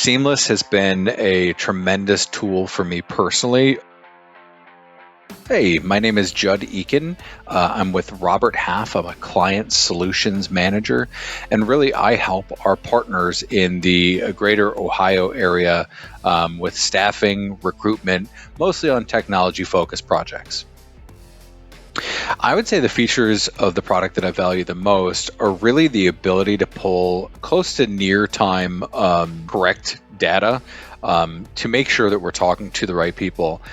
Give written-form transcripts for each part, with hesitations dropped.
Seamless has been a tremendous tool for me personally. Hey, my name is Judd Eakin. I'm with Robert Half. I'm a client solutions manager, and really I help our partners in the greater Ohio area with staffing, recruitment, mostly on technology-focused projects. I would say the features of the product that I value the most are really the ability to pull close to near time correct data to make sure that we're talking to the right people.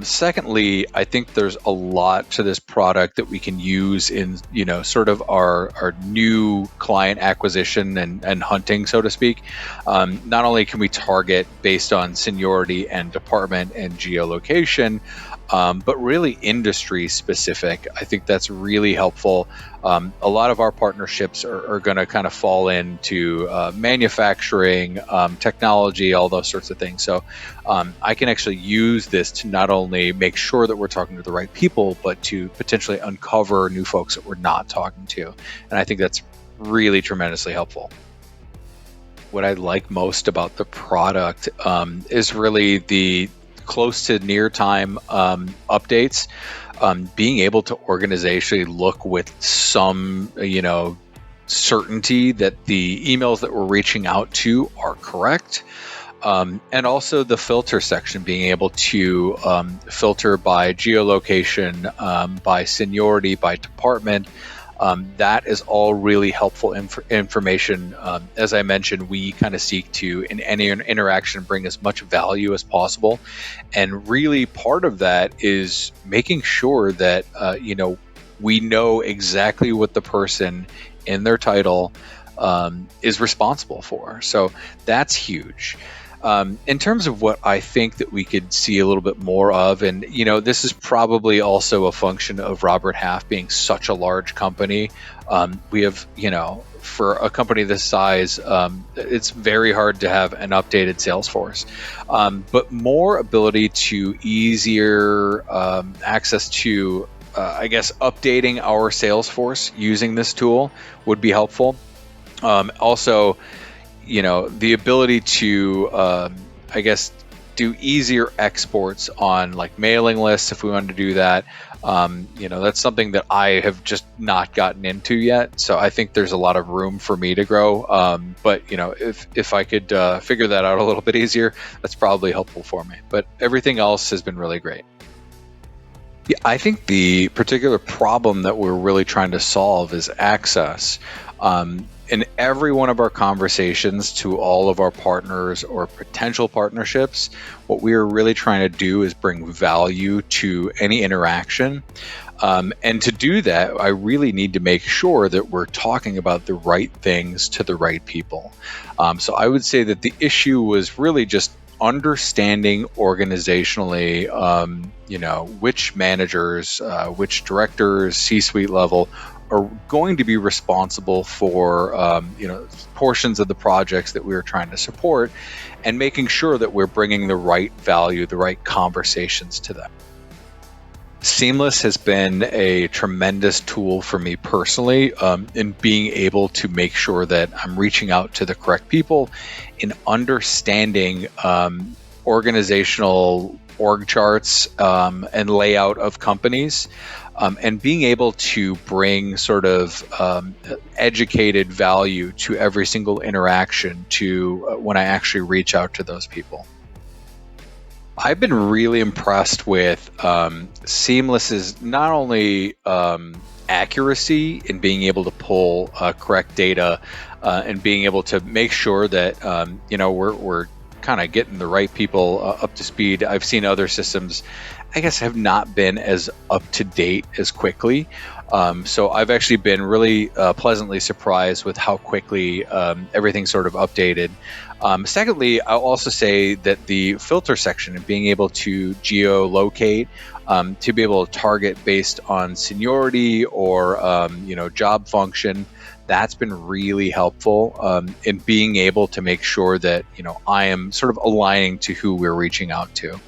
Secondly, I think there's a lot to this product that we can use in, sort of our new client acquisition and hunting, so to speak. Not only can we target based on seniority and department and geolocation, but really industry specific. I think that's really helpful. A lot of our partnerships are going to kind of fall into manufacturing, technology, all those sorts of things. So I can actually use this to not only make sure that we're talking to the right people, but to potentially uncover new folks that we're not talking to. And I think that's really tremendously helpful. What I like most about the product is really the close to near time updates, being able to organizationally look with some, certainty that the emails that we're reaching out to are correct. And also the filter section, being able to filter by geolocation, by seniority, by department. That is all really helpful information. As I mentioned, we kind of seek to, in any interaction, bring as much value as possible. And really part of that is making sure that, we know exactly what the person in their title is responsible for. So that's huge. In terms of what I think that we could see a little bit more of, and this is probably also a function of Robert Half being such a large company. We have, for a company this size, it's very hard to have an updated sales force, but more ability to easier access to, updating our sales force using this tool would be helpful. Also, the ability to, do easier exports on like mailing lists if we wanted to do that. That's something that I have just not gotten into yet. So I think there's a lot of room for me to grow. But if I could figure that out a little bit easier, that's probably helpful for me. But everything else has been really great. Yeah, I think the particular problem that we're really trying to solve is access. In every one of our conversations to all of our partners or potential partnerships, what we are really trying to do is bring value to any interaction. And to do that, I really need to make sure that we're talking about the right things to the right people. So I would say that the issue was really just understanding organizationally, which managers, which directors, C-suite level are going to be responsible for, portions of the projects that we are trying to support, and making sure that we're bringing the right value, the right conversations to them. Seamless has been a tremendous tool for me personally in being able to make sure that I'm reaching out to the correct people, in understanding organizational org charts and layout of companies, and being able to bring sort of educated value to every single interaction to when I actually reach out to those people. I've been really impressed with Seamless's not only accuracy in being able to pull correct data and being able to make sure that we're kind of getting the right people up to speed. I've seen other systems, have not been as up to date as quickly. So I've actually been really pleasantly surprised with how quickly everything's sort of updated. Secondly, I'll also say that the filter section and being able to geolocate, to be able to target based on seniority or job function, that's been really helpful in being able to make sure that I am sort of aligning to who we're reaching out to.